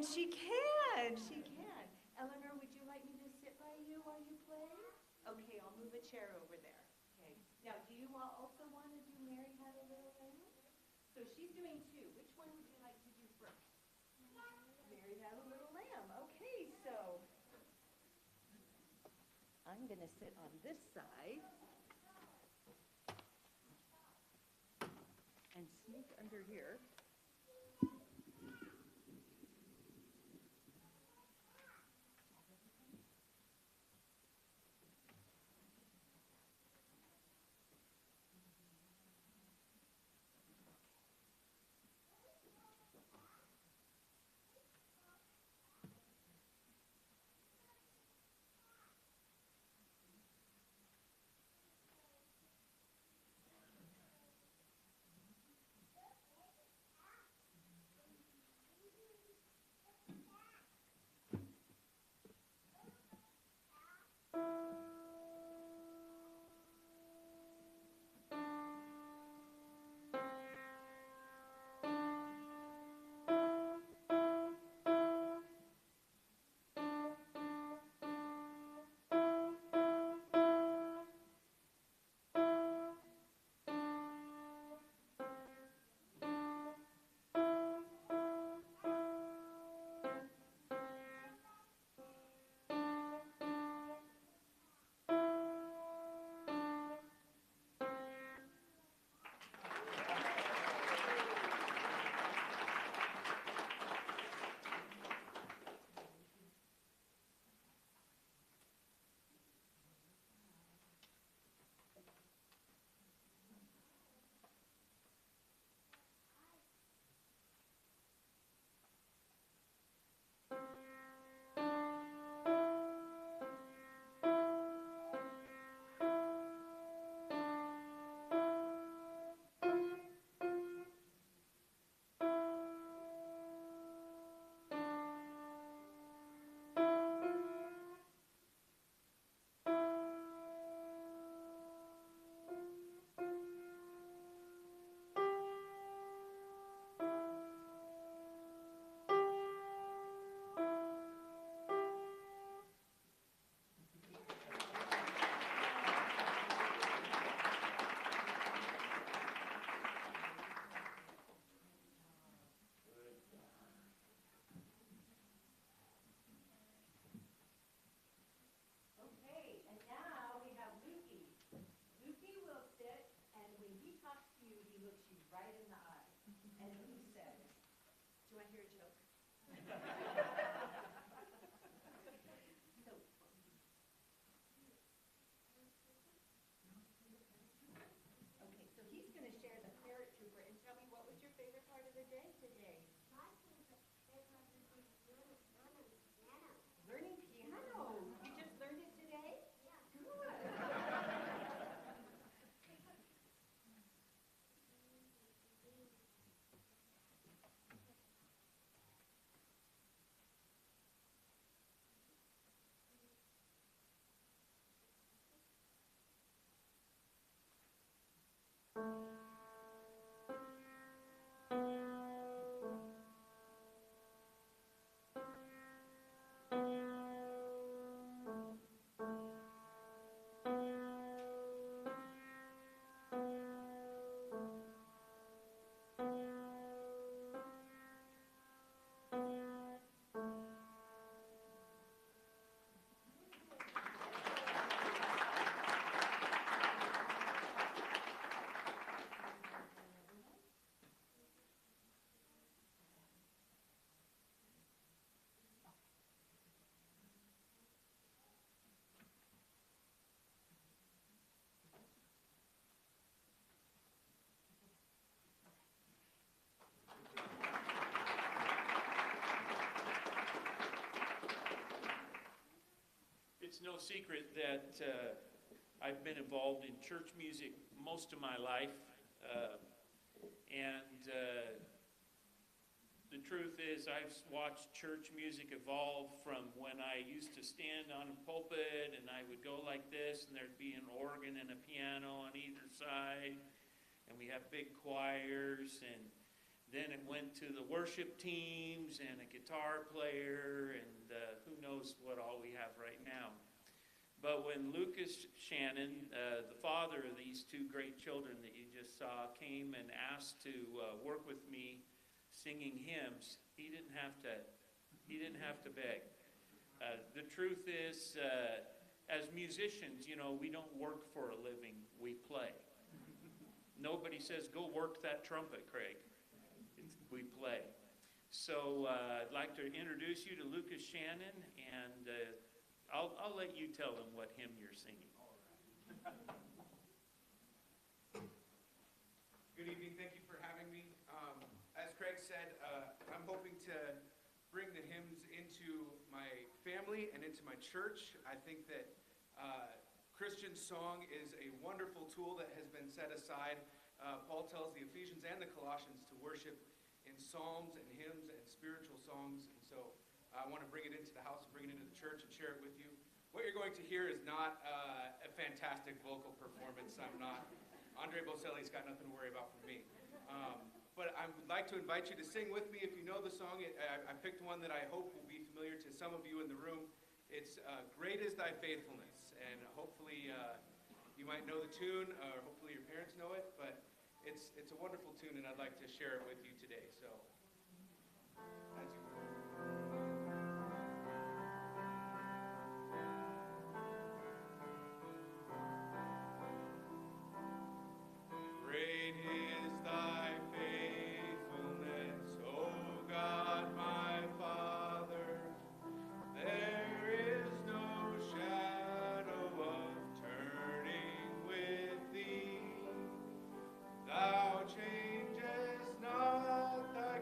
And she can. She can. Eleanor, would you like me to sit by you while you play? Okay, I'll move a chair over there. Okay. Now, do you also want to do Mary Had a Little Lamb? So she's doing two. Which one would you like to do first? Mary Had a Little Lamb. Okay, so I'm going to sit on this side and sneak under here. Learning piano. You just learned it today? It's no secret that I've been involved in church music most of my life. The truth is I've watched church music evolve from when I used to stand on a pulpit and I would go like this and there'd be an organ and a piano on either side and we have big choirs, and Then it went to the worship teams and a guitar player, and who knows what all we have right now. But when Lucas Shannon, the father of these two great children that you just saw, came and asked to work with me singing hymns, he didn't have to beg. The truth is, as musicians, you know, we don't work for a living, we play. Nobody says, go work that trumpet, Craig. We play. So I'd like to introduce you to Lucas Shannon, and I'll let you tell him what hymn you're singing. Good evening. Thank you for having me. As Craig said, I'm hoping to bring the hymns into my family and into my church. I think that Christian song is a wonderful tool that has been set aside. Paul tells the Ephesians and the Colossians to worship in psalms and hymns and spiritual songs. And so I want to bring it into the house and bring it into the church and share it with you. What you're going to hear is not a fantastic vocal performance. I'm not. Andre Bocelli's got nothing to worry about from me. But I would like to invite you to sing with me. If you know the song, I picked one that I hope will be familiar to some of you in the room. It's Great Is Thy Faithfulness. And hopefully you might know the tune, or hopefully your parents know it. But it's a wonderful tune, and I'd like to share it with you today. So, as you Great is thy faithfulness, O God, my Father. There is no shadow of turning with thee. Thou changest not thy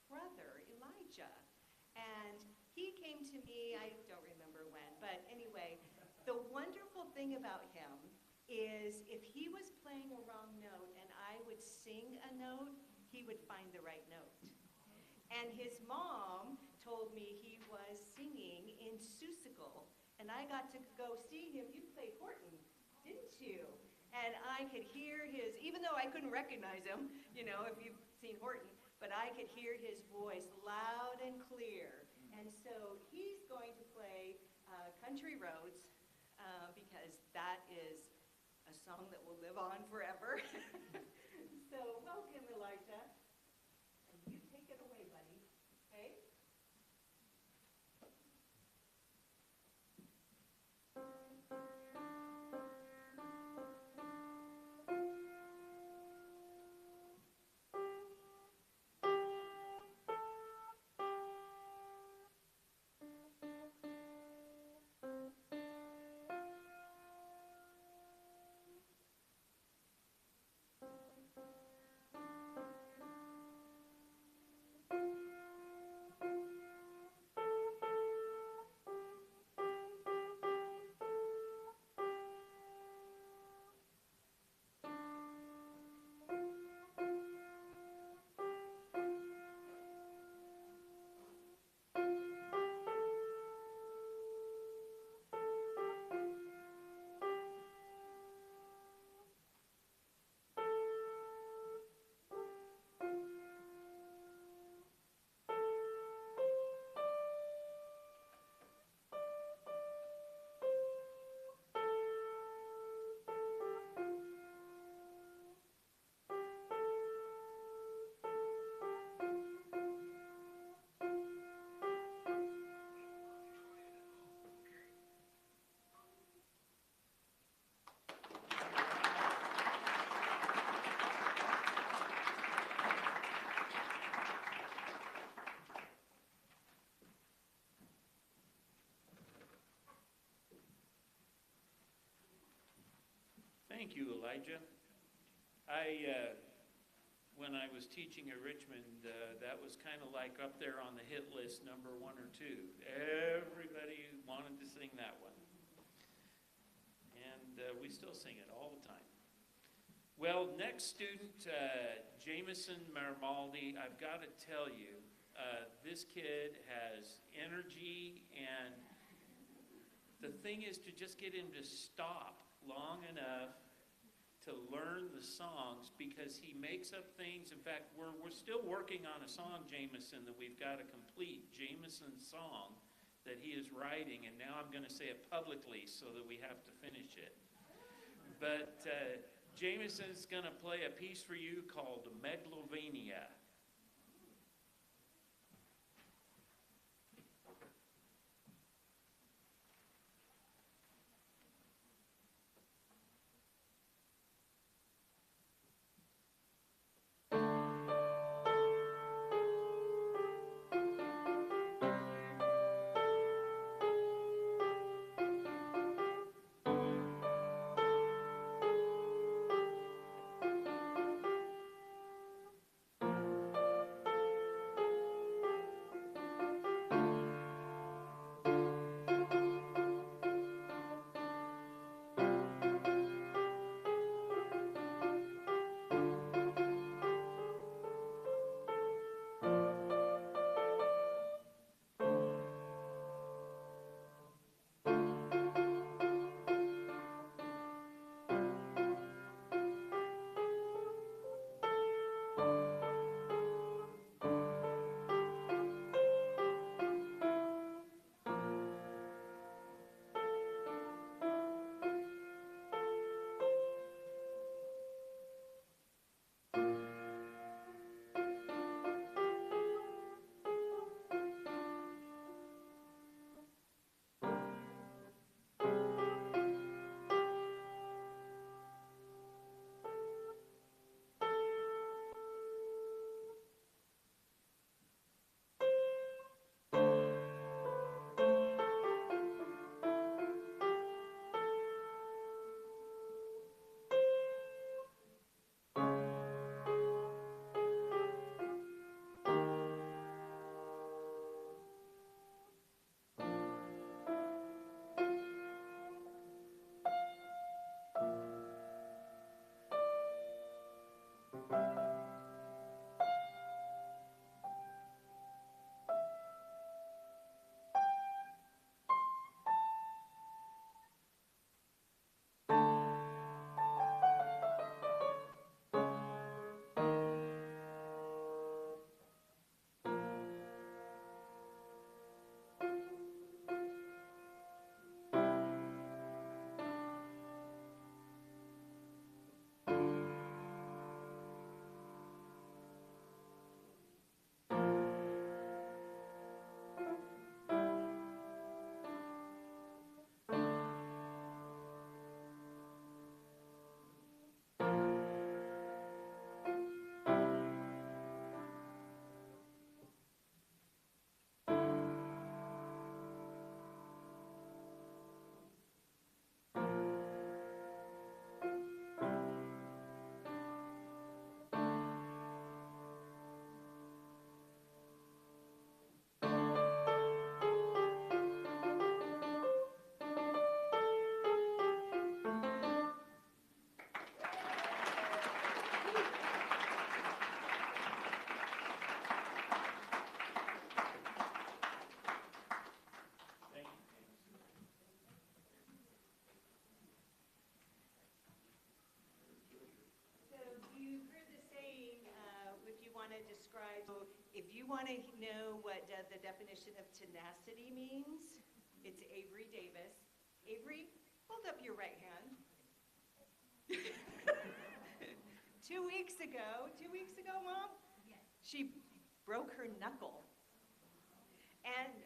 brother, Elijah. And he came to me, I don't remember when, but anyway, the wonderful thing about him is if he was playing a wrong note and I would sing a note, he would find the right note. And his mom told me he was singing in Seussical, and I got to go see him. You played Horton, didn't you? And I could hear his, even though I couldn't recognize him, you know, if you've seen Horton, but I could hear his voice loud and clear. And so he's going to play Country Roads because that is a song that will live on forever. So welcome, Elijah. And you take it away, buddy. Okay? Thank you, Elijah. When I was teaching at Richmond, that was kind of like up there on the hit list, number 1 or 2. Everybody wanted to sing that one. And we still sing it all the time. Well, next student, Jameson Marmaldi, I've got to tell you, this kid has energy, and the thing is to just get him to stop long enough to learn the songs, because he makes up things. In fact, we're still working on a song, Jameson, that we've got to complete. Jameson's song that he is writing, and now I'm going to say it publicly so that we have to finish it. But Jameson's going to play a piece for you called Megalovania. want to describe, so if you want to know what the definition of tenacity means, it's Avery Davis. Avery, hold up your right hand. 2 weeks ago, Mom? Yes. She broke her knuckle. And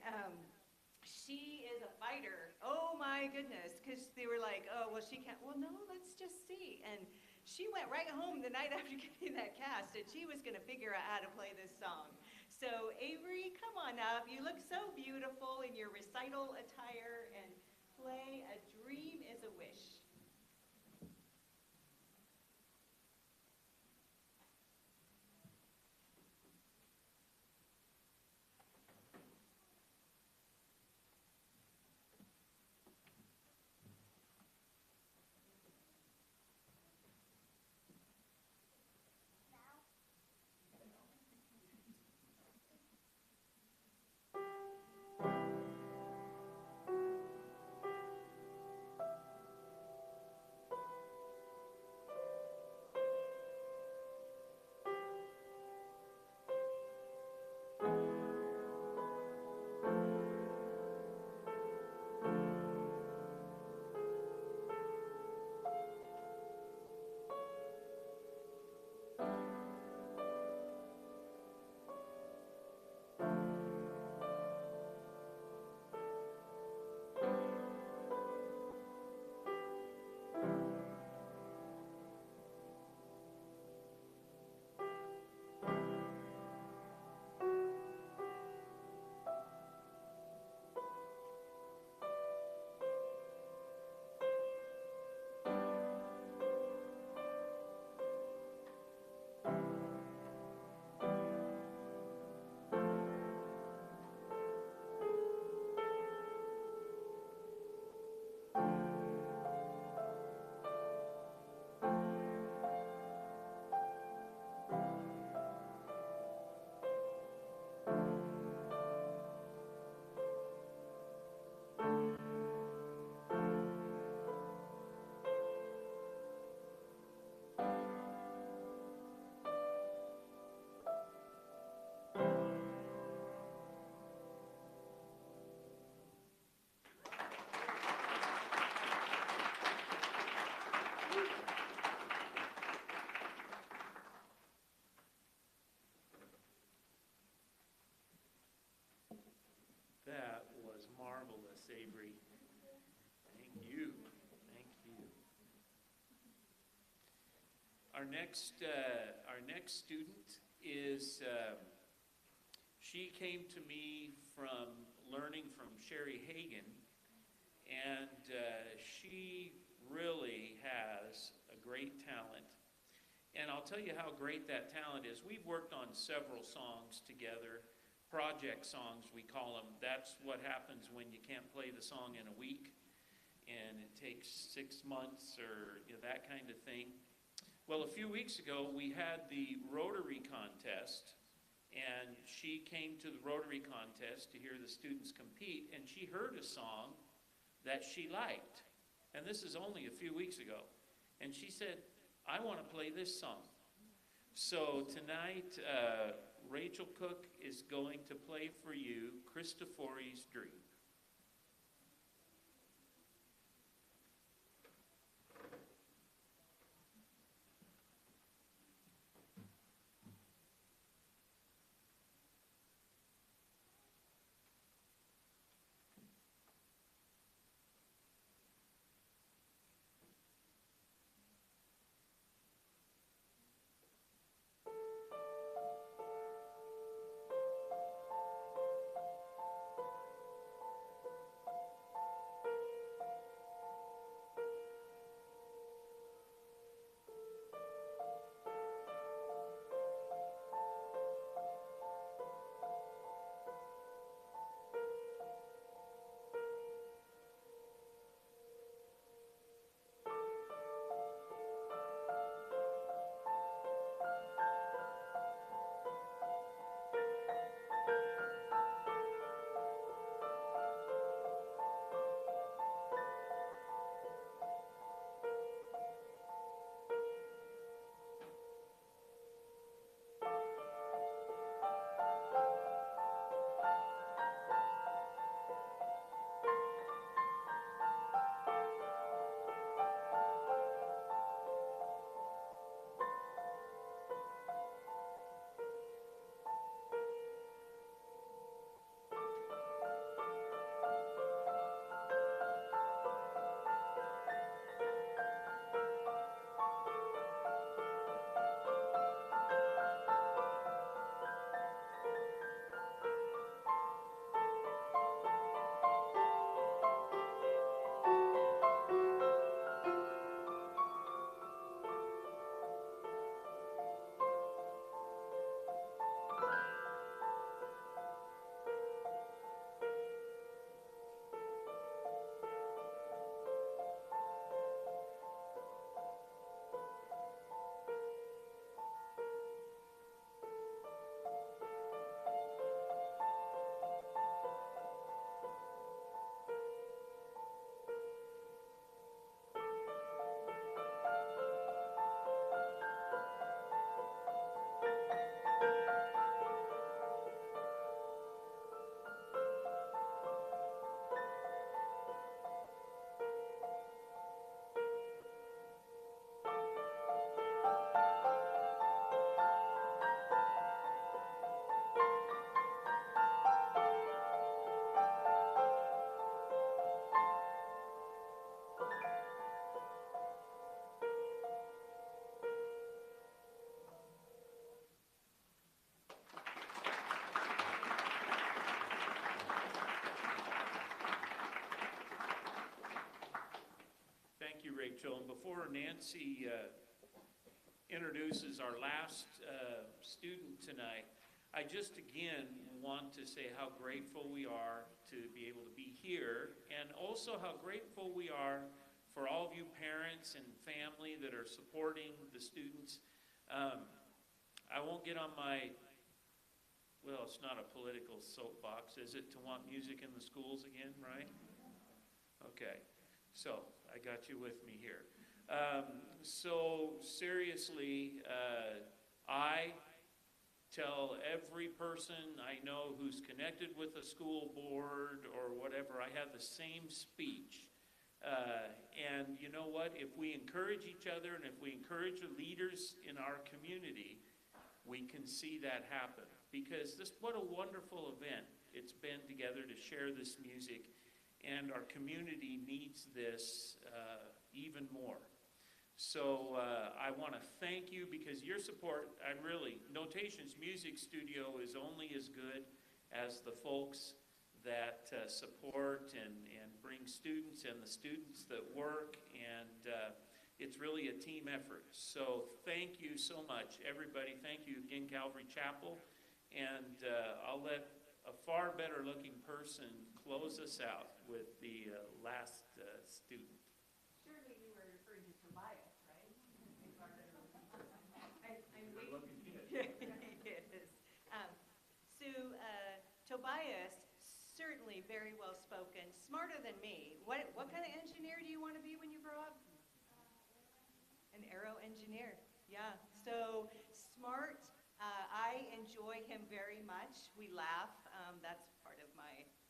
she is a fighter. Oh my goodness, because they were like, oh, well, she can't. Well, no, let's just see. And she went right home the night after getting that cast, and she was going to figure out how to play this song. So Avery, come on up. You look so beautiful in your recital attire, and play A Dream is a Wish. That was marvelous, Avery. Thank you. Thank you. Our next student is, she came to me from learning from Sherry Hagan, and she really has a great talent. And I'll tell you how great that talent is. We've worked on several songs together. Project songs, we call them. That's what happens when you can't play the song in a week and it takes 6 months or that kind of thing. Well, a few weeks ago, we had the Rotary contest, and she came to the Rotary contest to hear the students compete, and she heard a song that she liked. And this is only a few weeks ago. And she said, I want to play this song. So tonight, Rachel Cook is going to play for you Cristofori's Dream. Rachel, and before Nancy introduces our last student tonight, I just again want to say how grateful we are to be able to be here, and also how grateful we are for all of you parents and family that are supporting the students. I won't get on my, well, it's not a political soapbox, is it, to want music in the schools again, right? Okay, so I got you with me here. So seriously, I tell every person I know who's connected with a school board or whatever, I have the same speech. And you know what? If we encourage each other and if we encourage the leaders in our community, we can see that happen. Because what a wonderful event it's been together to share this music. And our community needs this even more. So I want to thank you because your support, Notations Music Studio is only as good as the folks that support and bring students and the students that work, and it's really a team effort. So thank you so much, everybody. Thank you again, Calvary Chapel, and I'll let a far better looking person close us out with the last student. Surely you were referring to Tobias, right? Good looking kid. Yes. Sue, Tobias, certainly very well spoken, smarter than me. What kind of engineer do you want to be when you grow up? An aero engineer. Yeah. So smart. I enjoy him very much. We laugh. That's part of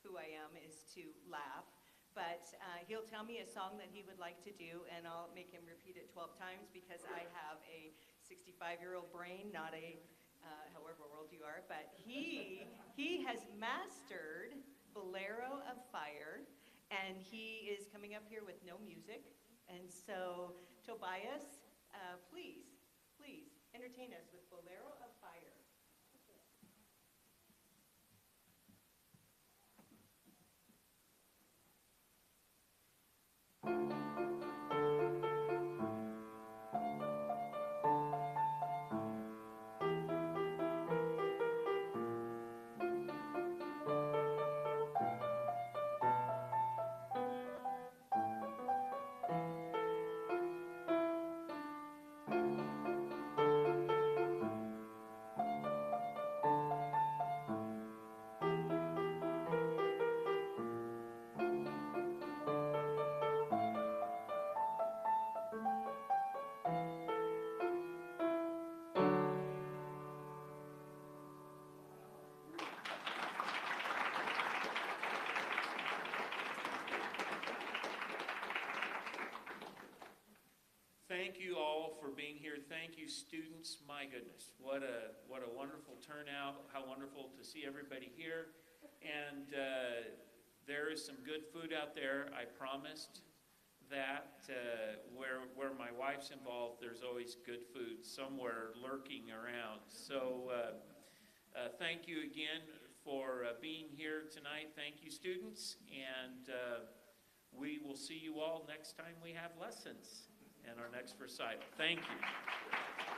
who I am, is to laugh. But he'll tell me a song that he would like to do, and I'll make him repeat it 12 times because I have a 65-year-old brain, not a however old you are. But he has mastered Bolero of Fire, and he is coming up here with no music. And so, Tobias, please entertain us with Bolero of Fire. Thank you all for being here. Thank you, students. My goodness, what a wonderful turnout. How wonderful to see everybody here. And there is some good food out there. I promised that where my wife's involved, there's always good food somewhere lurking around. So thank you again for being here tonight. Thank you, students. And we will see you all next time we have lessons and our next recital. Thank you.